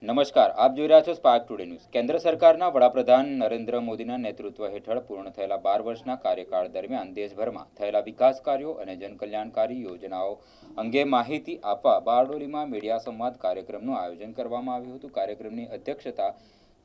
નમસ્કાર, આપ જોઈ રહ્યા છો સ્પાર્ક ટુડે ન્યૂઝ. કેન્દ્ર સરકારના વડાપ્રધાન નરેન્દ્ર મોદીના નેતૃત્વ હેઠળ પૂર્ણ થયેલા 12 વર્ષના કાર્યકાળ દરમિયાન દેશભરમાં થયેલા વિકાસ કાર્યો અને જનકલ્યાણકારી યોજનાઓ અંગે માહિતી આપવા બારડોલીમાં મીડિયા સંવાદ કાર્યક્રમનું આયોજન કરવામાં આવ્યું હતું. કાર્યક્રમની અધ્યક્ષતા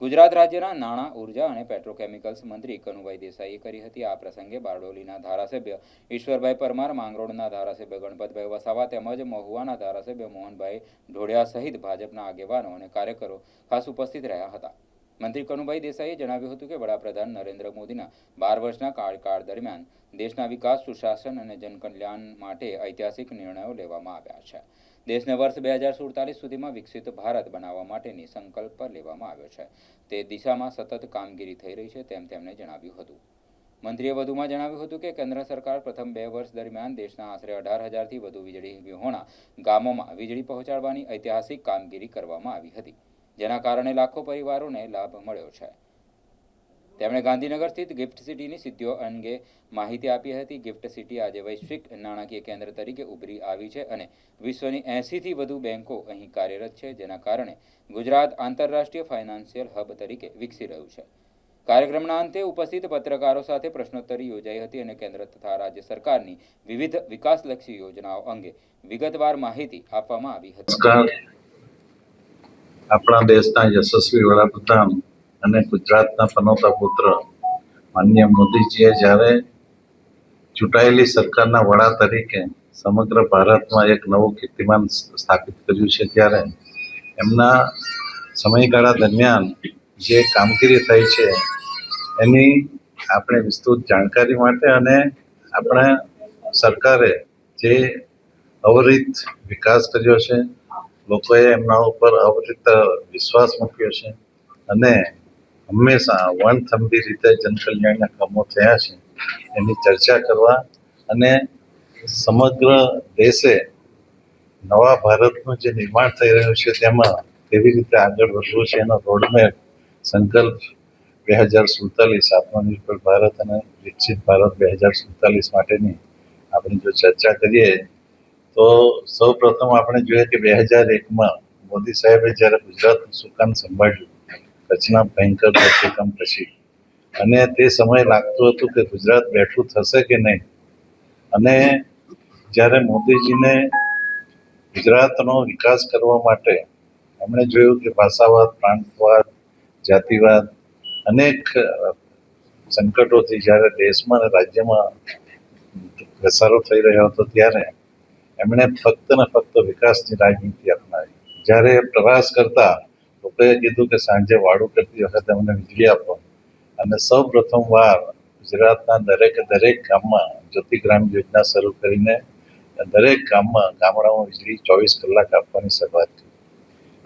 ગુજરાત રાજ્યના નાણાં, ઉર્જા અને પેટ્રોકેમિકલ્સ મંત્રી કનુભાઈ દેસાઈએ કરી હતી. આ પ્રસંગે બારડોલીના ધારાસભ્ય ઈશ્વરભાઈ પરમાર, માંગરોળના ધારાસભ્ય ગણપતભાઈ વસાવા તેમજ મહુવાના ધારાસભ્ય મોહનભાઈ ઢોળિયા સહિત ભાજપના આગેવાનો અને કાર્યકરો ખાસ ઉપસ્થિત રહ્યા હતા. મંત્રી કનુભાઈ દેસાઈએ જણાવ્યું હતું કે વડાપ્રધાન નરેન્દ્ર મોદીના 12 વર્ષના કાર્યકાળ દરમિયાન દેશના વિકાસ, સુશાસન અને જનકલ્યાણ માટે ઐતિહાસિક નિર્ણયો લેવામાં આવ્યા છે. દેશને વર્ષ 2047 સુધીમાં વિકસિત ભારત બનાવવા માટેની સંકલ્પ લેવામાં આવ્યો છે. તે દિશામાં સતત કામગીરી થઈ રહી છે તેમ તેમણે જણાવ્યું હતું. મંત્રીએ વધુમાં જણાવ્યું હતું કે કેન્દ્ર સરકાર પ્રથમ 2 વર્ષ દરમિયાન દેશના આશરે 18,000થી વધુ વીજળી વિહોણા ગામોમાં વીજળી પહોંચાડવાની ઐતિહાસિક કામગીરી કરવામાં આવી હતી, જેના કારણે લાખો પરિવારોને લાભ મળ્યો છે. તેમણે ગાંધીનગર સ્થિત ગિફ્ટ સિટીની સિદ્ધિઓ અંગે માહિતી આપી હતી. ગિફ્ટ સિટી આજે વૈશ્વિક નાણાકીય કેન્દ્ર તરીકે ઉભરી આવી છે અને વિશ્વની 80થી વધુ બેંકો અહીં કાર્યરત છે, જેના કારણે ગુજરાત આંતરરાષ્ટ્રીય ફાઇનાન્શિયલ હબ તરીકે વિકસી રહ્યું છે. કાર્યક્રમના અંતે ઉપસ્થિત પત્રકારો સાથે પ્રશ્નોત્તરી યોજાઈ હતી અને કેન્દ્ર તથા રાજ્ય સરકારની વિવિધ વિકાસલક્ષી યોજનાઓ અંગે વિગતવાર માહિતી આપવામાં આવી હતી. આપણા દેશના યશસ્વી વડાપ્રધાન અને ગુજરાતના પનોતા પુત્ર માનનીય મોદીજીએ જ્યારે ચૂંટાયેલી સરકારના વડા તરીકે સમગ્ર ભારતમાં એક નવું કીર્તિમાન સ્થાપિત કર્યું છે, ત્યારે એમના સમયગાળા દરમિયાન જે કામગીરી થઈ છે એની આપણે વિસ્તૃત જાણકારી માટે અને આપણે સરકારે જે અવિરત વિકાસ કર્યો છે, લોકોએ એમના ઉપર અવિરત વિશ્વાસ મૂક્યો છે અને હંમેશા વણથંભી રીતે જનકલ્યાણના કામો થયા છે એની ચર્ચા કરવા અને સમગ્ર દેશે નવા ભારતનું જે નિર્માણ થઈ રહ્યું છે તેમાં કેવી રીતે આગળ વધવું છે એનો રોડમેપ સંકલ્પ 2047 આત્મનિર્ભર ભારત અને વિકસિત ભારત 2047 માટેની આપણે જો ચર્ચા કરીએ તો સૌ પ્રથમ આપણે જોઈએ કે 2001માં મોદી સાહેબે જ્યારે ગુજરાતનું સુકાન સંભાળ્યું કચ્છના ભયંકર ધરતીકંપ પછી, અને તે સમયે લાગતું હતું કે ગુજરાત બેઠું થશે કે નહીં, અને જ્યારે મોદીજીને ગુજરાતનો વિકાસ કરવા માટે એમણે જોયું કે ભાષાવાદ, પ્રાંતવાદ, જાતિવાદ અનેક સંકટોથી જ્યારે દેશમાં અને રાજ્યમાં ઘસારો થઈ રહ્યો હતો, ત્યારે એમણે ફક્ત ને ફક્ત વિકાસની રાજનીતિ અપનાવી. જ્યારે પ્રવાસ કરતા લોકોએ કીધું કે સાંજે વાળું કરતી વખતે અમને વીજળી આપો, અને સૌ પ્રથમવાર ગુજરાતના દરેક ગામમાં જ્યોતિગ્રામ યોજના શરૂ કરીને દરેક ગામડામાં વીજળી 24 કલાક આપવાની શરૂઆત કરી.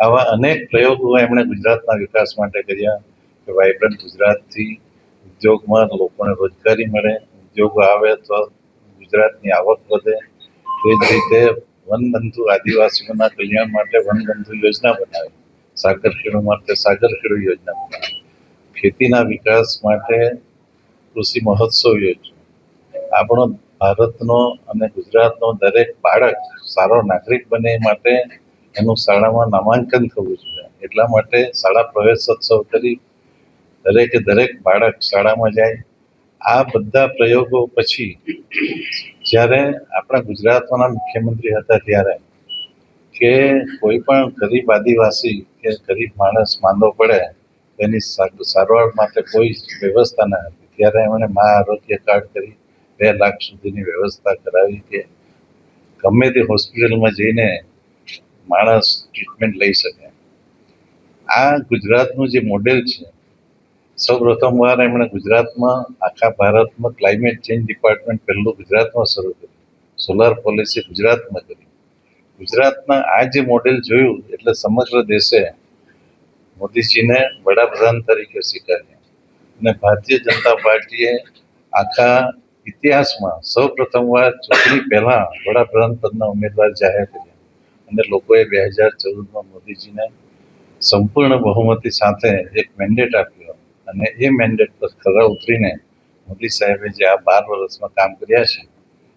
આવા અનેક પ્રયોગો એમણે ગુજરાતના વિકાસ માટે કર્યા કે વાઇબ્રન્ટ ગુજરાતથી ઉદ્યોગમાં લોકોને રોજગારી મળે, ઉદ્યોગો આવે તો ગુજરાતની આવક વધે. તે જ રીતે વનબંધુ આદિવાસીઓના કલ્યાણ માટે વનબંધુ યોજના બનાવી, સાગરખેડુ માટે સાગરખેડુ યોજના બનાવી, ખેતીના વિકાસ માટે કૃષિ મહોત્સવ યોજ્યો. આપણો ભારતનો અને ગુજરાતનો દરેક બાળક સારો નાગરિક બને એ માટે એનું શાળામાં નામાંકન થવું જોઈએ. એટલા માટે શાળા પ્રવેશોત્સવ કરી દરેક બાળક શાળામાં જાય. આ બધા પ્રયોગો પછી જ્યારે આપણા ગુજરાતના મુખ્યમંત્રી હતા, ત્યારે કે કોઈ પણ ગરીબ આદિવાસી કે ગરીબ માણસ માંદો પડે તેની સારવાર માટે કોઈ વ્યવસ્થા ન હતી, ત્યારે એમણે મા આરોગ્ય કાર્ડ કરી 2 લાખ સુધીની વ્યવસ્થા કરાવી કે ગમે તે હોસ્પિટલમાં જઈને માણસ ટ્રીટમેન્ટ લઈ શકે. આ ગુજરાતનું જે મોડેલ છે, સૌ પ્રથમવાર એમણે ગુજરાતમાં આખા ભારતમાં ક્લાઇમેટ ચેન્જ ડિપાર્ટમેન્ટ પહેલું ગુજરાતમાં શરૂ કર્યું, સોલાર પોલિસી ગુજરાતમાં કરી. ગુજરાતના આ જે મોડેલ જોયું એટલે સમગ્ર દેશે મોદીજીને વડાપ્રધાન તરીકે સ્વીકાર્યા, અને ભારતીય જનતા પાર્ટીએ આખા ઇતિહાસમાં સૌ પ્રથમવાર ચૂંટણી પહેલા વડાપ્રધાન પદના ઉમેદવાર જાહેર કર્યા, અને લોકોએ 2014માં મોદીજીને સંપૂર્ણ બહુમતી સાથે એક મેન્ડેટ આપ્યો, અને એ મેન્ડેટ પર ખરા ઉતરીને મોદી સાહેબે જે આ 12 વર્ષમાં કામ કર્યા છે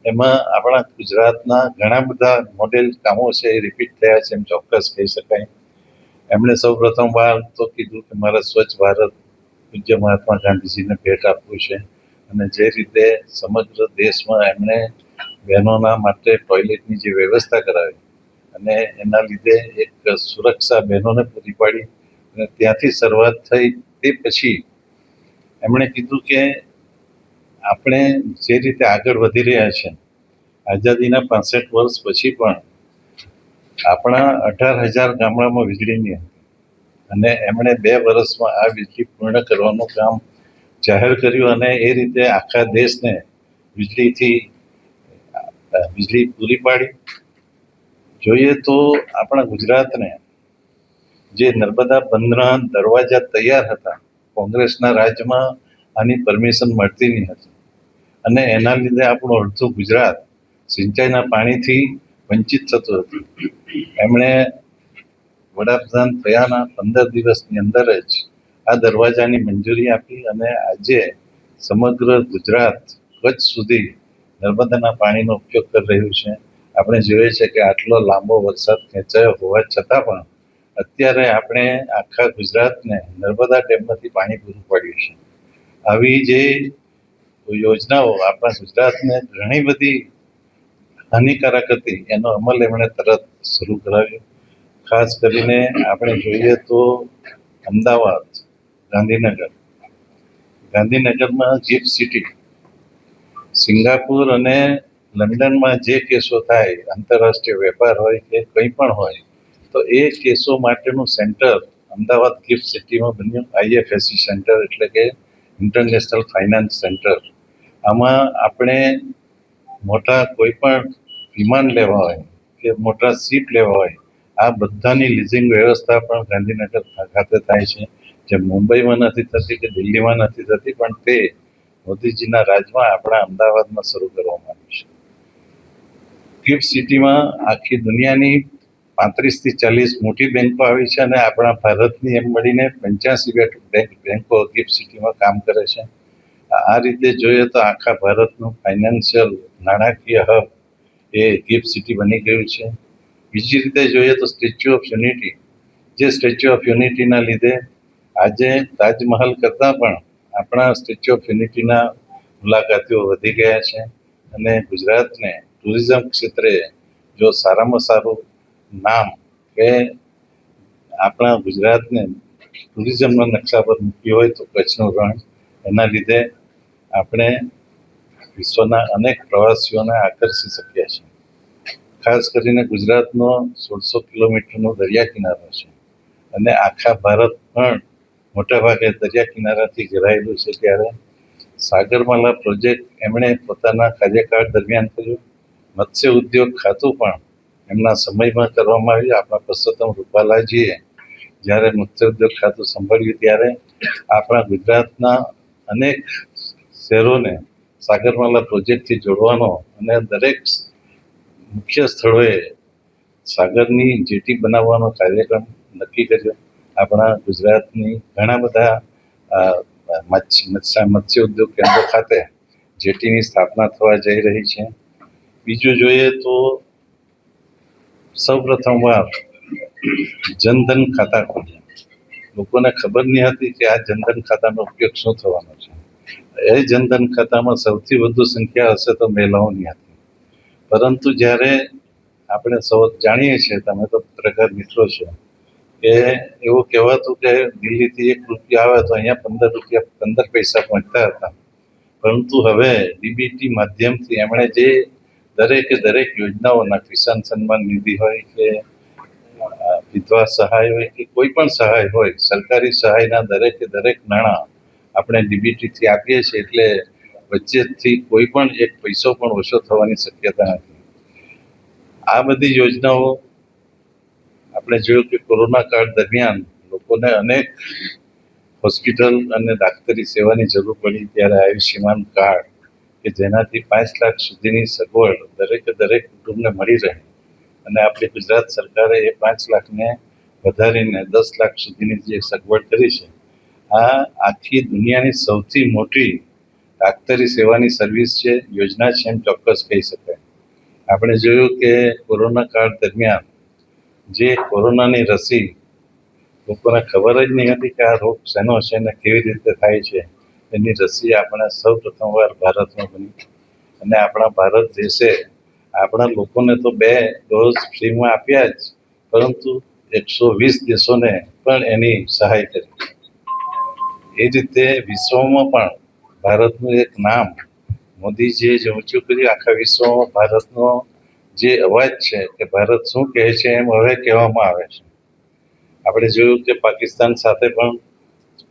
એમાં આપણા ગુજરાતના ઘણા બધા મોડેલ કામો છે એ રિપીટ થયા છે એમ ચોક્કસ કહી શકાય. એમણે સૌ પ્રથમવાર તો કીધું કે મારે સ્વચ્છ ભારત પૂજ્ય મહાત્મા ગાંધીજીને ભેટ આપવું છે, અને જે રીતે સમગ્ર દેશમાં એમણે બહેનોના માટે ટોયલેટની જે વ્યવસ્થા કરાવી અને એના લીધે એક સુરક્ષા બહેનોને પૂરી પાડી, અને ત્યાંથી શરૂઆત થઈ. તે પછી એમણે કીધું કે આપણે જે રીતે આગળ વધી રહ્યા છે, આઝાદીના 65 વર્ષ પછી પણ આપણા 18,000 ગામડામાં વીજળી નહીં હતી, અને એમણે 2 વર્ષમાં આ વીજળી પૂર્ણ કરવાનું કામ જાહેર કર્યું, અને એ રીતે આખા દેશને વીજળી પૂરી પાડી. જોઈએ તો આપણા ગુજરાતને જે નર્મદા બંધના દરવાજા તૈયાર હતા, કોંગ્રેસના રાજમાં આની પરમિશન મળતી નહીં હતી, અને એના લીધે આપણું અડધું ગુજરાત સિંચાઈના પાણીથી વંચિત થતું હતું. એમણે વડાપ્રધાન થયાના 15 દિવસની અંદર જ આ દરવાજાની મંજૂરી આપી, અને આજે સમગ્ર ગુજરાત કચ્છ સુધી નર્મદાના પાણીનો ઉપયોગ કરી રહ્યું છે. આપણે જોઈએ છે કે આટલો લાંબો વરસાદ ખેંચાયો હોવા છતાં પણ અત્યારે આપણે આખા ગુજરાતને નર્મદા ડેમમાંથી પાણી પૂરું પાડ્યું છે. આવી જે યોજનાઓ આપણા ગુજરાતને ઘણી બધી હાનિકારક હતી, એનો અમલ એમણે તરત શરૂ કરાવ્યો. ખાસ કરીને આપણે જોઈએ તો અમદાવાદ, ગાંધીનગરમાં ગિફ્ટ સિટી, સિંગાપુર અને લંડનમાં જે કેસો થાય, આંતરરાષ્ટ્રીય વેપાર હોય કે કંઈ પણ હોય, તો એ કેસો માટેનું સેન્ટર અમદાવાદ ગિફ્ટ સિટીમાં બન્યું. IFSC સેન્ટર એટલે કે ઇન્ટરનેશનલ ફાઇનાન્સ સેન્ટર. આમાં આપણે મોટા કોઈ પણ વિમાન લેવા હોય કે મોટા શિપ લેવા હોય, આ બધાની લીઝિંગ વ્યવસ્થા પણ ગાંધીનગર ખાતે થાય છે, જે મુંબઈમાં નથી થતી કે દિલ્હીમાં નથી થતી, પણ તે મોદીજીના રાજમાં આપણા અમદાવાદમાં શરૂ કરવામાં આવ્યું છે. ગિફ્ટ સિટીમાં આખી દુનિયાની 35 થી 40 મોટી બેંકો આવી છે, અને આપણા ભારતની એમ મળીને 85 બેંકો ગિફ્ટ સિટીમાં કામ કરે છે. આ રીતે જોઈએ તો આખા ભારતનું ફાઇનાન્શિયલ નાણાકીય હબ એ ગિફ્ટ સિટી બની ગયું છે. બીજી રીતે જોઈએ તો સ્ટેચ્યુ ઓફ યુનિટી, જે સ્ટેચ્યુ ઓફ યુનિટીના લીધે આજે તાજમહલ કરતાં પણ આપણા સ્ટેચ્યુ ઓફ યુનિટીના મુલાકાતીઓ વધી ગયા છે, અને ગુજરાતને ટુરિઝમ ક્ષેત્રે જો સારામાં સારું નામ કે આપણા ગુજરાતને ટુરિઝમના નકશા પર મૂક્યું હોય તો કચ્છનું રણ. એના લીધે આપણે વિશ્વના અનેક પ્રવાસીઓને આકર્ષી શક્યા છીએ. ખાસ કરીને ગુજરાતનો 1600 કિલોમીટરનો દરિયા કિનારો છે, અને આખા ભારત પણ મોટાભાગે દરિયા કિનારાથી ઘેરાયેલું છે. ત્યારે સાગરમાલા પ્રોજેક્ટ એમણે પોતાના કાર્યકાળ દરમિયાન કર્યું. મત્સ્ય ઉદ્યોગ ખાતું પણ એમના સમયમાં કરવામાં આવ્યું. આપણા પરસોત્તમ રૂપાલાજીએ જ્યારે મત્સ્ય ઉદ્યોગ ખાતું સંભાળ્યું, ત્યારે આપણા ગુજરાતના અનેક શહેરોને સાગરમાલા પ્રોજેક્ટથી જોડવાનો અને દરેક મુખ્ય સ્થળોએ સાગરની જેટી બનાવવાનો કાર્યક્રમ નક્કી કર્યો. આપણા ગુજરાતની ઘણા બધા મત્સ્ય ઉદ્યોગ કેન્દ્રો ખાતે જેટીની સ્થાપના થવા જઈ રહી છે. બીજું જોઈએ તો સૌ પ્રથમવાર જનધન ખાતા ખોલ્યા. લોકોને ખબર નહીં હતી કે આ જનધન ખાતાનો ઉપયોગ શું થવાનો છે. એ જનધન ખાતામાં સૌથી વધુ સંખ્યા હશે તો મહિલાઓની હતી, પરંતુ જ્યારે આપણે સૌ જાણીએ છીએ, તમે તો પત્રકાર મિત્રો છો, કે એવું કહેવાતું કે દિલ્હીથી 1 રૂપિયા આવે તો અહીંયા 15 રૂપિયા 15 પૈસા પહોંચતા હતા, પરંતુ હવે ડીબીટી માધ્યમથી એમણે જે દરેક યોજનાઓના કિસાન સન્માન નિધિ હોય કે વિધવા સહાય હોય કે કોઈ પણ સહાય હોય, સરકારી સહાયના દરેક નાણાં આપણે ડીબીટીથી આપીએ છીએ, એટલે વચ્ચેથી કોઈ પણ એક પૈસો પણ ઓછો થવાની શક્યતા નથી. આ બધી યોજનાઓ આપણે જોયું કે કોરોના કાળ દરમિયાન લોકોને અનેક હોસ્પિટલ અને ડાક્ટરી સેવાની જરૂર પડી, ત્યારે આયુષ્યમાન કાર્ડ કે જેનાથી 5 લાખ સુધીની સગવડ દરેક કુટુંબને મળી રહે, અને આપણી ગુજરાત સરકારે એ 5 લાખને વધારીને 10 લાખ સુધીની જે સગવડ કરી છે. આ આખી દુનિયાની સૌથી મોટી ડાક્ટરી સેવાની સર્વિસ છે, યોજના છે, એમ ચોક્કસ કહી શકાય. આપણે જોયું કે કોરોના કાળ દરમિયાન જે કોરોનાની રસી લોકોને ખબર જ નહીં હતી કે આ રોગ શેનો છે ને કેવી રીતે થાય છે. એની રસી આપણે સૌ પ્રથમવાર ભારતમાં બની અને આપણા ભારત દેશે આપણા લોકોને તો 2 ડોઝ ફ્રીમાં આપ્યા જ, પરંતુ 120 દેશોને પણ એની સહાય કરી. એ રીતે વિશ્વમાં પણ ભારતનું એક નામ મોદીજીએ જે ઊંચું કર્યું, આખા વિશ્વમાં ભારતનો જે અવાજ છે કે ભારત શું કહે છે એમ હવે કહેવામાં આવે છે. આપણે જોયું કે પાકિસ્તાન સાથે પણ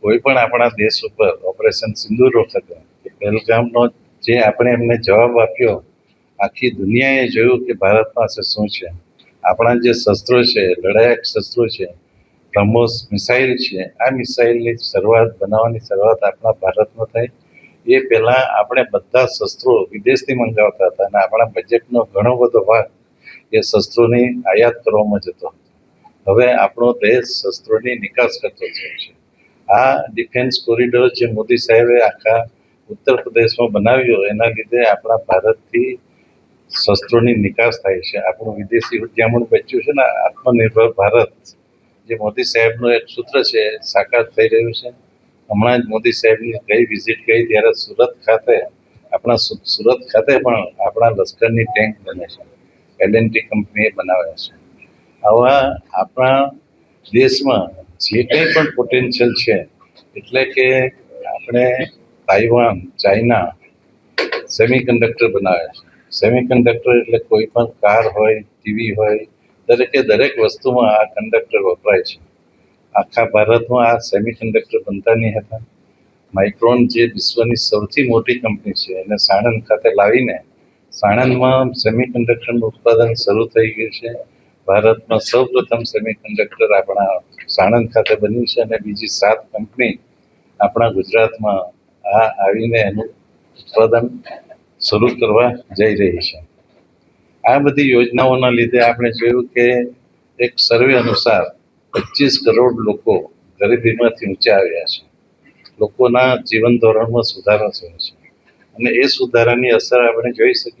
કોઈ પણ આપણા દેશ ઉપર ઓપરેશન સિંદૂર વખતે કે પહેલગામનો જે આપણે એમને જવાબ આપ્યો, આખી દુનિયાએ જોયું કે ભારત પાસે શું છે. આપણા જે શસ્ત્રો છે, લડાયક શસ્ત્રો છે, બ્રહ્મોસ મિસાઇલ છે, આ મિસાઇલની બનાવવાની શરૂઆત આપણા ભારતમાં થઈ. એ પહેલાં આપણે બધા શસ્ત્રો વિદેશથી મંગાવતા હતા અને આપણા બજેટનો ઘણો બધો ભાગ એ શસ્ત્રોની આયાત કરવામાં જતો. હવે આપણો દેશ શસ્ત્રોની નિકાસ કરતો થયો છે. આ ડિફેન્સ કોરિડોર જે મોદી સાહેબે આખા ઉત્તર પ્રદેશમાં બનાવ્યો, એના લીધે આપણા ભારતથી શસ્ત્રોની નિકાસ થાય છે. આપણું વિદેશી ઉદ્યામણ બચ્યું છે ને, આત્મનિર્ભર ભારત જે મોદી સાહેબનું એક સૂત્ર છે, સાકાર થઈ રહ્યું છે. હમણાં જ મોદી સાહેબની વિઝિટ ગઈ ત્યારે સુરત ખાતે પણ આપણા લશ્કરની ટેન્ક બને છે, એલએનટી કંપનીએ બનાવ્યા છે. આવા આપણા દેશમાં જે કંઈ પણ પોટેન્શિયલ છે, એટલે કે આપણે તાઇવાન, ચાઇના સેમિકન્ડક્ટર બનાવ્યા છે. સેમિકન્ડક્ટર એટલે કોઈ પણ કાર હોય, ટીવી હોય, દરેક વસ્તુમાં આ કંડક્ટર વપરાય છે. આખા ભારતમાં આ સેમિકન્ડક્ટર બનતા નહીં હતા. માઇક્રોન જે વિશ્વની સૌથી મોટી કંપની છે, એને સાણંદ ખાતે લાવીને સાણંદમાં સેમિકન્ડક્ટરનું ઉત્પાદન શરૂ થઈ ગયું છે. ભારતમાં સૌ પ્રથમ સેમિકન્ડક્ટર આપણા સાણંદ ખાતે બન્યું છે અને બીજી 7 કંપની આપણા ગુજરાતમાં આવીને એનું ઉત્પાદન શરૂ કરવા જઈ રહી છે. આ બધી યોજનાઓના લીધે આપણે જોયું કે એક સર્વે અનુસાર 25 કરોડ લોકો ગરીબીમાંથી ઊંચા આવ્યા છે. લોકોના જીવન ધોરણમાં સુધારો થયો છે અને એ સુધારાની અસર આપણે જોઈ શકીએ